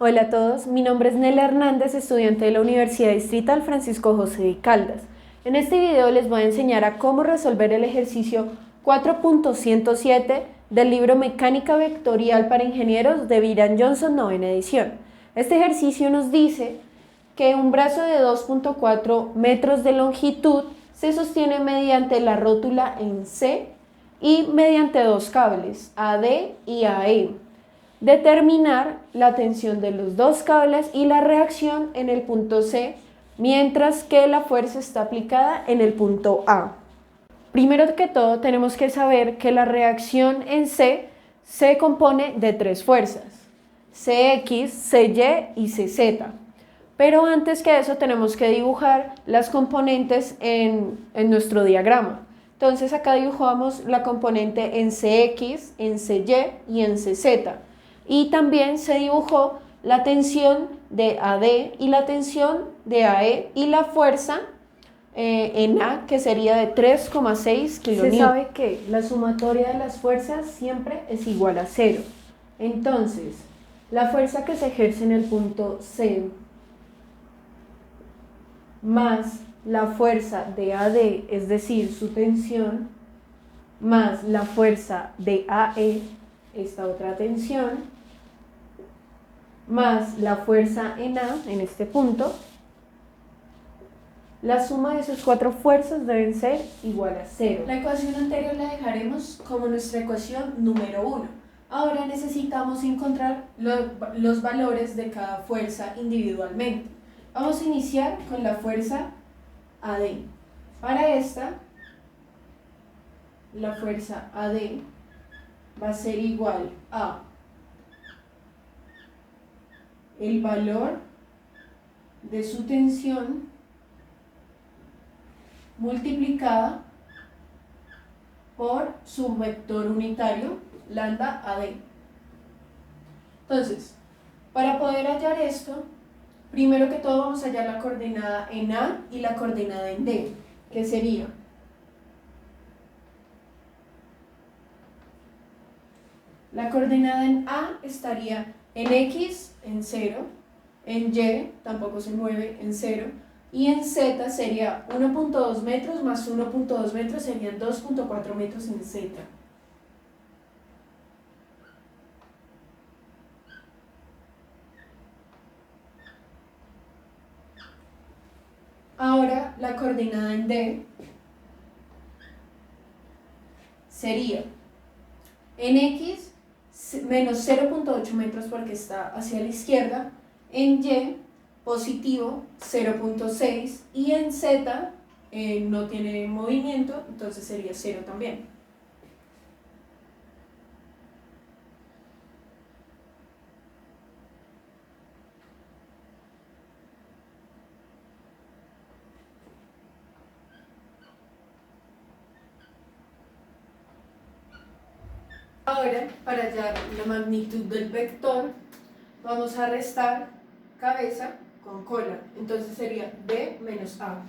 Hola a todos, mi nombre es Nela Hernández, estudiante de la Universidad Distrital Francisco José de Caldas. En este video les voy a enseñar a cómo resolver el ejercicio 4.107 del libro Mecánica Vectorial para Ingenieros de Byron Johnson, novena edición. Este ejercicio nos dice que un brazo de 2.4 metros de longitud se sostiene mediante la rótula en C y mediante dos cables, AD y AE. Determinar la tensión de los dos cables y la reacción en el punto C, mientras que la fuerza está aplicada en el punto A. Primero que todo, tenemos que saber que la reacción en C se compone de tres fuerzas: CX, CY y CZ. Pero antes que eso tenemos que dibujar las componentes en nuestro diagrama. Entonces acá dibujamos la componente en CX, en CY y en CZ. Y también se dibujó la tensión de AD y la tensión de AE y la fuerza en A, que sería de 3,6 kN. Se sabe que la sumatoria de las fuerzas siempre es igual a 0. Entonces, la fuerza que se ejerce en el punto C más la fuerza de AD, es decir, su tensión, más la fuerza de AE, esta otra tensión, más la fuerza en A, en este punto, la suma de esas cuatro fuerzas deben ser igual a 0. La ecuación anterior la dejaremos como nuestra ecuación número 1. Ahora necesitamos encontrar los valores de cada fuerza individualmente. Vamos a iniciar con la fuerza AD. Para esta, la fuerza AD va a ser igual a el valor de su tensión multiplicada por su vector unitario, lambda AD. Entonces, para poder hallar esto, primero que todo vamos a hallar la coordenada en A y la coordenada en D, que sería la coordenada en A estaría en X en 0, en Y tampoco se mueve, en 0, y en Z sería 1.2 metros más 1.2 metros serían 2.4 metros en Z. Ahora la coordenada en D sería en X menos 0.8 metros porque está hacia la izquierda, en Y positivo 0.6 y en Z no tiene movimiento, entonces sería 0 también. Ahora, para hallar la magnitud del vector, vamos a restar cabeza con cola. Entonces sería B menos A.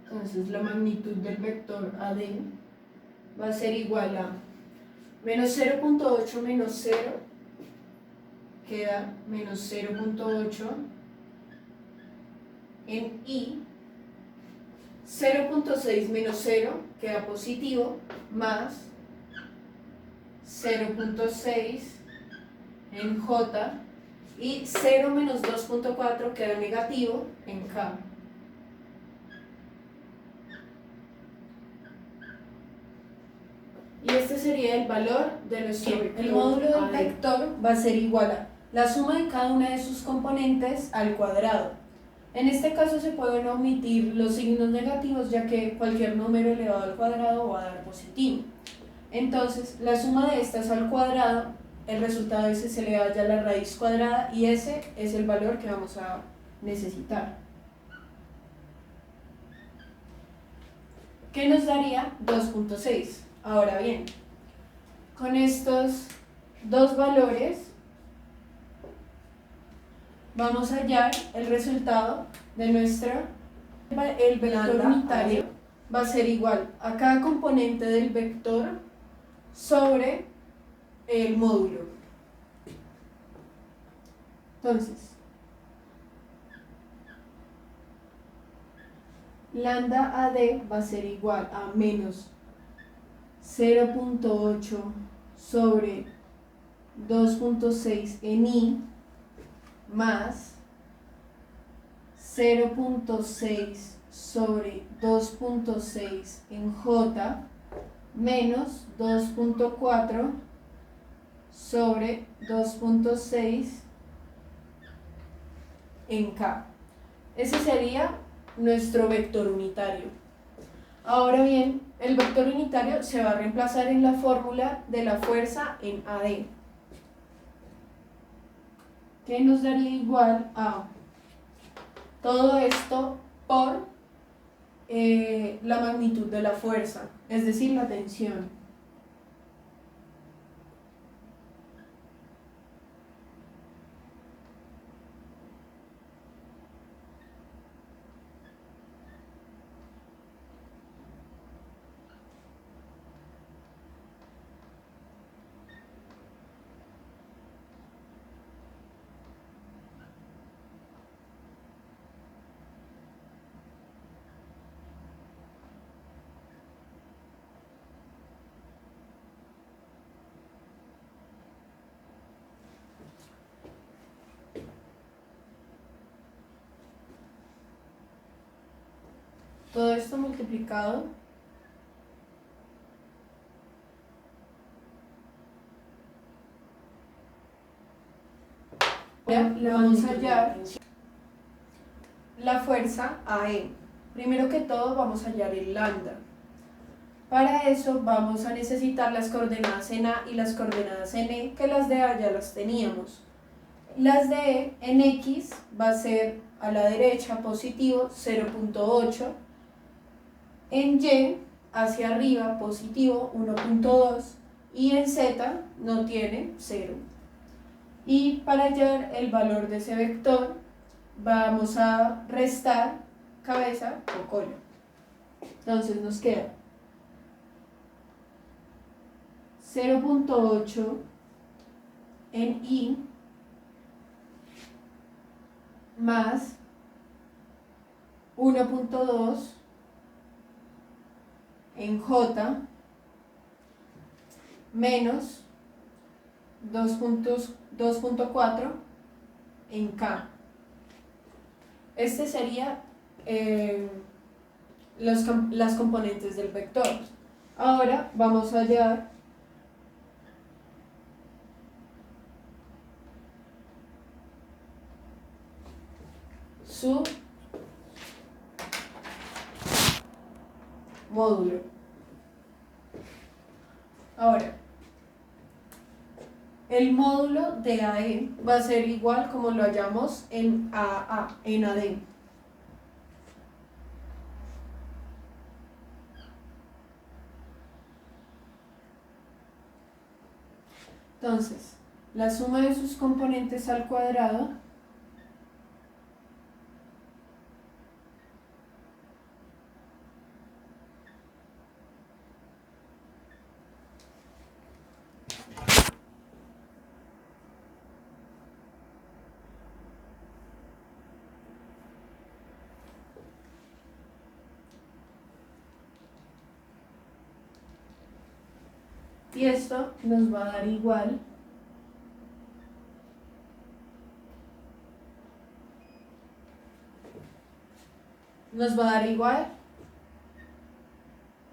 Entonces la magnitud del vector AD va a ser igual a menos 0.8 menos 0, queda menos 0.8 en I. 0.6 menos 0 queda positivo, más 0.6 en J, y 0 menos 2.4 queda negativo en K. Y este sería el valor de nuestro vector. El módulo del vector va a ser igual a la suma de cada una de sus componentes al cuadrado. En este caso se pueden omitir los signos negativos, ya que cualquier número elevado al cuadrado va a dar positivo. Entonces, la suma de estas al cuadrado, el resultado ese se le halla a la raíz cuadrada y ese es el valor que vamos a necesitar. ¿Qué nos daría? 2.6. Ahora bien, con estos dos valores vamos a hallar el resultado de nuestra, el vector Lambda unitario va a ser igual a cada componente del vector sobre el módulo. Entonces, lambda AD va a ser igual a menos 0.8 sobre 2.6 en I más 0.6 sobre 2.6 en J menos 2.4 sobre 2.6 en K. Ese sería nuestro vector unitario. Ahora bien, el vector unitario se va a reemplazar en la fórmula de la fuerza en AD, que nos daría igual a todo esto por la magnitud de la fuerza, es decir, la tensión. Todo esto multiplicado le vamos a hallar la fuerza AE. Primero que todo vamos a hallar el lambda. Para eso vamos a necesitar las coordenadas en A y las coordenadas en E, que las de A ya las teníamos. Las de E en X va a ser a la derecha positivo 0.8, en Y hacia arriba positivo 1.2 y en Z no tiene 0. Y para hallar el valor de ese vector vamos a restar cabeza o cola. Entonces nos queda 0.8 en I más 1.2 en J menos 2.4 en K. Este sería las componentes del vector. Ahora vamos a hallar su módulo. Ahora, el módulo de AE va a ser igual como lo hallamos en AA, en AD. Entonces, la suma de sus componentes al cuadrado y esto nos va a dar igual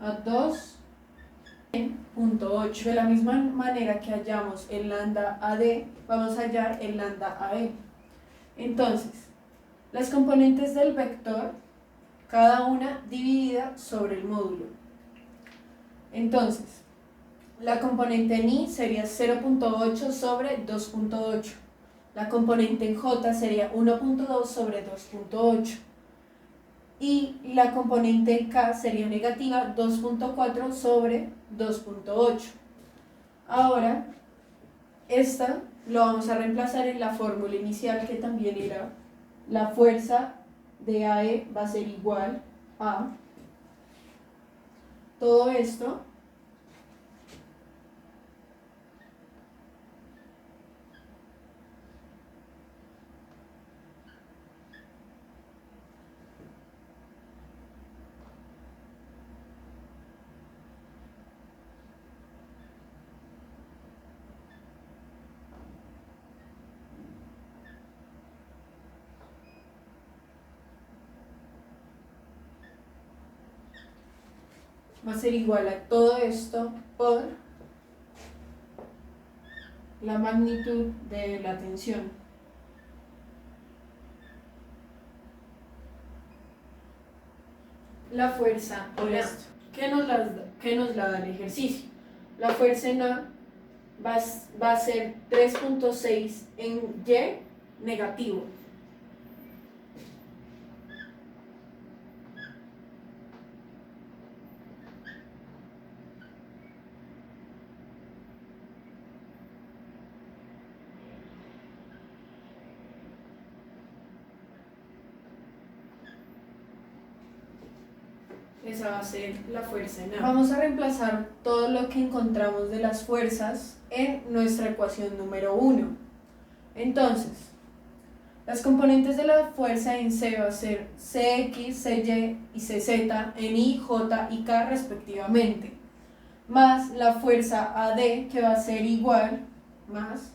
a 2.8. De la misma manera que hallamos el lambda AD, vamos a hallar el lambda AE. Entonces, las componentes del vector, cada una dividida sobre el módulo. Entonces, la componente en I sería 0.8 sobre 2.8. La componente en J sería 1.2 sobre 2.8. Y la componente en K sería negativa 2.4 sobre 2.8. Ahora, esta lo vamos a reemplazar en la fórmula inicial, que también era la fuerza de AE va a ser igual a todo esto va a ser igual a todo esto por la magnitud de la tensión. La fuerza en A, ¿qué nos la da el ejercicio? La fuerza en A va a ser 3.6 en Y negativo. Esa va a ser la fuerza en A. Vamos a reemplazar todo lo que encontramos de las fuerzas en nuestra ecuación número 1. Entonces, las componentes de la fuerza en C va a ser Cx, Cy y Cz en I, J y K respectivamente, más la fuerza AD, que va a ser igual, más,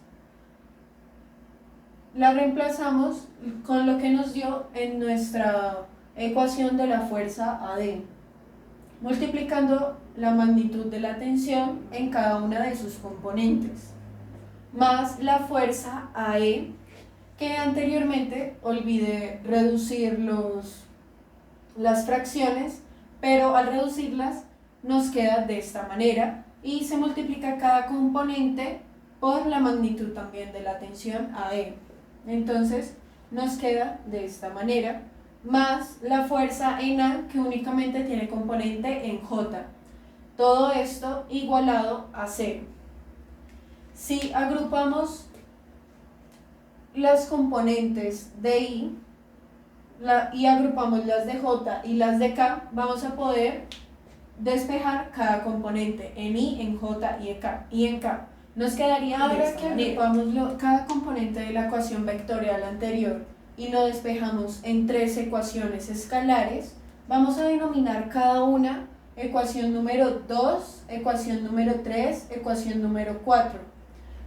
la reemplazamos con lo que nos dio en nuestra ecuación de la fuerza AD, multiplicando la magnitud de la tensión en cada una de sus componentes, más la fuerza AE, que anteriormente olvidé reducir las fracciones, pero al reducirlas nos queda de esta manera y se multiplica cada componente por la magnitud también de la tensión AE. Entonces nos queda de esta manera, más la fuerza en A, que únicamente tiene componente en J. Todo esto igualado a 0. Si agrupamos las componentes de I y agrupamos las de J y las de K, vamos a poder despejar cada componente en I, en J y en K. Nos quedaría ahora que agrupamos cada componente de la ecuación vectorial anterior y lo despejamos en 3 ecuaciones escalares, vamos a denominar cada una ecuación número 2, ecuación número 3, ecuación número 4,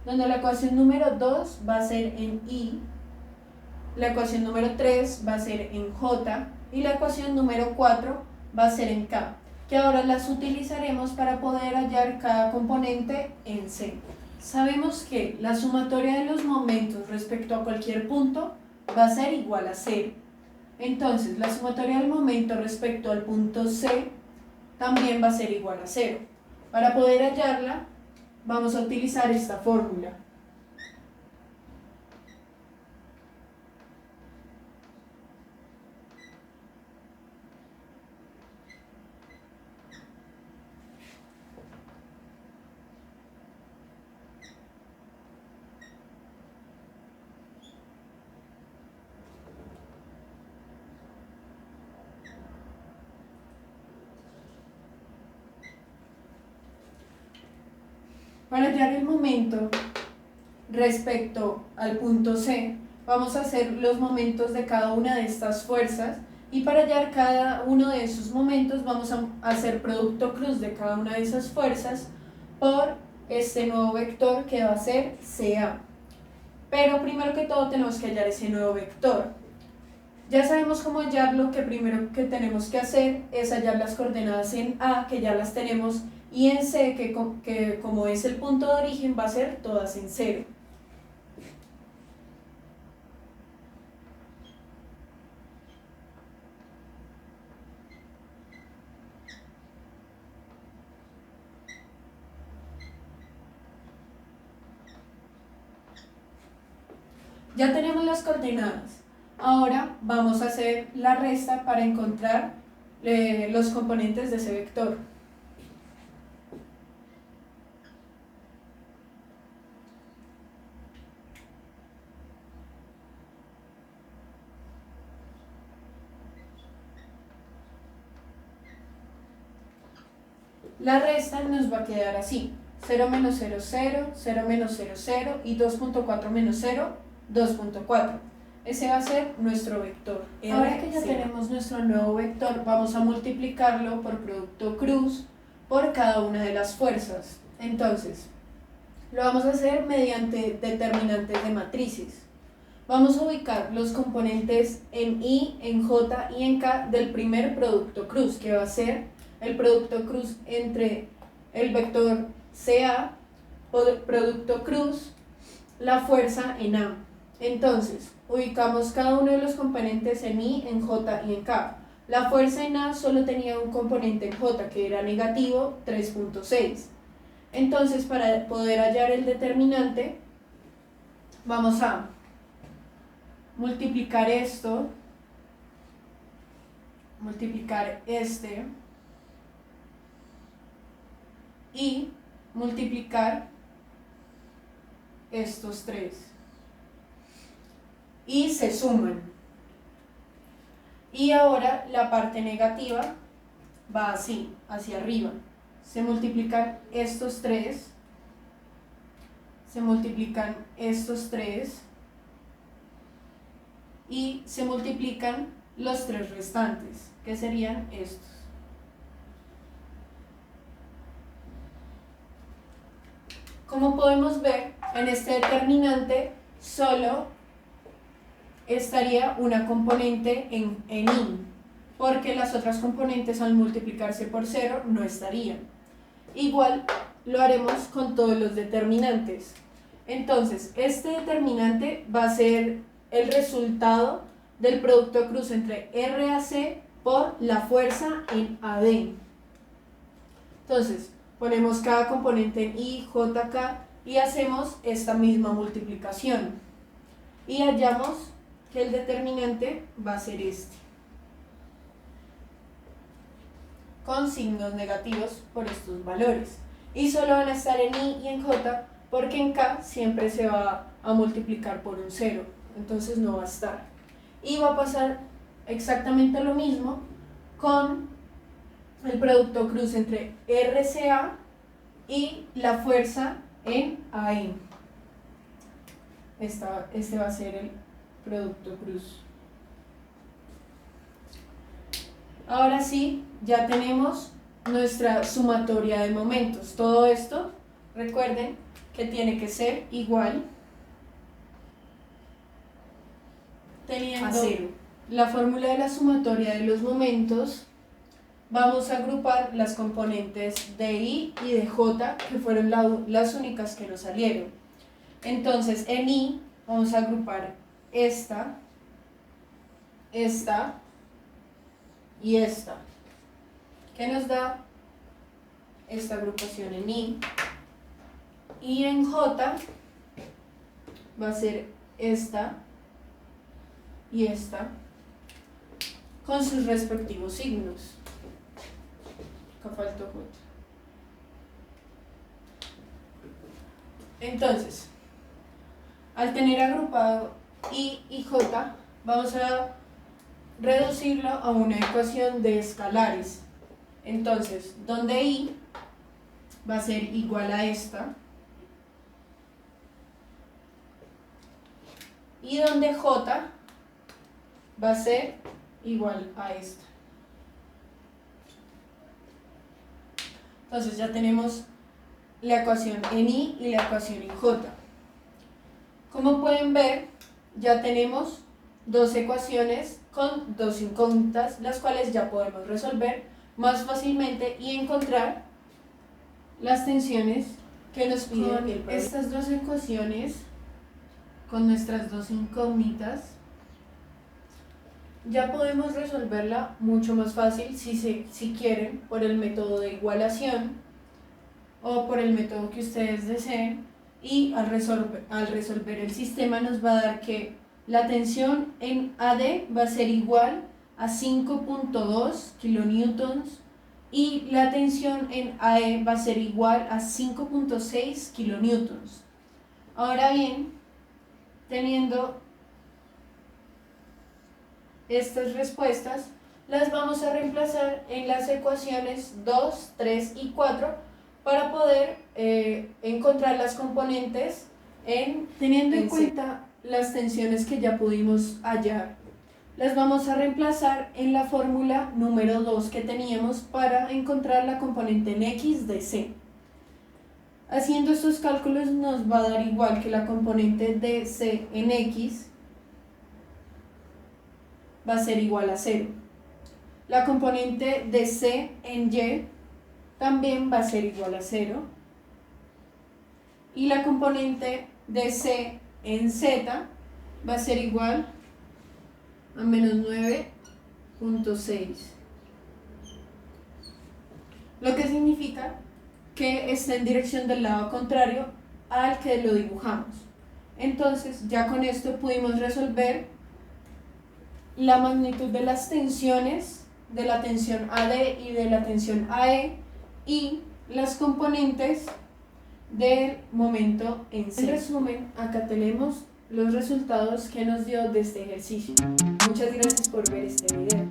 donde la ecuación número 2 va a ser en I, la ecuación número 3 va a ser en J y la ecuación número 4 va a ser en K, que ahora las utilizaremos para poder hallar cada componente en C. Sabemos que la sumatoria de los momentos respecto a cualquier punto va a ser igual a 0. Entonces, la sumatoria del momento respecto al punto C también va a ser igual a 0. Para poder hallarla, vamos a utilizar esta fórmula. Para hallar el momento respecto al punto C, vamos a hacer los momentos de cada una de estas fuerzas y para hallar cada uno de esos momentos vamos a hacer producto cruz de cada una de esas fuerzas por este nuevo vector que va a ser CA. Pero primero que todo tenemos que hallar ese nuevo vector. Ya sabemos cómo hallarlo, que primero que tenemos que hacer es hallar las coordenadas en A, que ya las tenemos, y en C, que como es el punto de origen, va a ser todas en 0. Ya tenemos las coordenadas. Ahora vamos a hacer la resta para encontrar los componentes de ese vector. La resta nos va a quedar así: 0 menos 0, 0, 0 menos 0, 0 y 2.4 menos 0, 2.4. Ese va a ser nuestro vector. Ahora que ya tenemos nuestro nuevo vector, vamos a multiplicarlo por producto cruz por cada una de las fuerzas. Entonces, lo vamos a hacer mediante determinantes de matrices. Vamos a ubicar los componentes en I, en J y en K del primer producto cruz, que va a ser el producto cruz entre el vector CA, producto cruz, la fuerza en A. Entonces, ubicamos cada uno de los componentes en I, en J y en K. La fuerza en A solo tenía un componente en J, que era negativo 3.6. Entonces, para poder hallar el determinante, vamos a multiplicar esto, multiplicar este y multiplicar estos tres. Y se suman. Y ahora la parte negativa va así, hacia arriba. Se multiplican estos tres, se multiplican estos tres y se multiplican los tres restantes, que serían estos. Como podemos ver, en este determinante solo estaría una componente en I, porque las otras componentes al multiplicarse por 0 no estarían. Igual lo haremos con todos los determinantes. Entonces, este determinante va a ser el resultado del producto cruz entre RAC por la fuerza en AD. Entonces, ponemos cada componente en I, J, K y hacemos esta misma multiplicación. Y hallamos que el determinante va a ser este, con signos negativos por estos valores. Y solo van a estar en I y en J, porque en K siempre se va a multiplicar por un 0, entonces no va a estar. Y va a pasar exactamente lo mismo con el producto cruz entre RCA y la fuerza en AE. Este va a ser el producto cruz. Ahora sí, ya tenemos nuestra sumatoria de momentos. Todo esto, recuerden que tiene que ser igual teniendo a 0. La fórmula de la sumatoria de los momentos, vamos a agrupar las componentes de I y de J, que fueron las únicas que nos salieron. Entonces, en I vamos a agrupar esta y esta, que nos da esta agrupación en I. Y en J va a ser esta y esta, con sus respectivos signos. Acá faltó J. Entonces, al tener agrupado I y J, vamos a reducirlo a una ecuación de escalares. Entonces, donde I va a ser igual a esta, y donde J va a ser igual a esta. Entonces ya tenemos la ecuación en I y la ecuación en J. Como pueden ver, ya tenemos dos ecuaciones con dos incógnitas, las cuales ya podemos resolver más fácilmente y encontrar las tensiones que nos piden. Estas dos ecuaciones con nuestras dos incógnitas, ya podemos resolverla mucho más fácil si quieren por el método de igualación o por el método que ustedes deseen, y al resolver el sistema nos va a dar que la tensión en AD va a ser igual a 5.2 kilonewtons y la tensión en AE va a ser igual a 5.6 kilonewtons. Ahora bien, teniendo estas respuestas, las vamos a reemplazar en las ecuaciones 2, 3 y 4 para poder encontrar las componentes teniendo en cuenta las tensiones que ya pudimos hallar. Las vamos a reemplazar en la fórmula número 2 que teníamos para encontrar la componente en X de C. Haciendo estos cálculos nos va a dar igual que la componente de C en X va a ser igual a 0. La componente de C en Y también va a ser igual a 0. Y la componente de C en Z va a ser igual a menos 9.6. Lo que significa que está en dirección del lado contrario al que lo dibujamos. Entonces, ya con esto pudimos resolver la magnitud de las tensiones, de la tensión AD y de la tensión AE, y las componentes del momento en C. En resumen, acá tenemos los resultados que nos dio de este ejercicio. Muchas gracias por ver este video.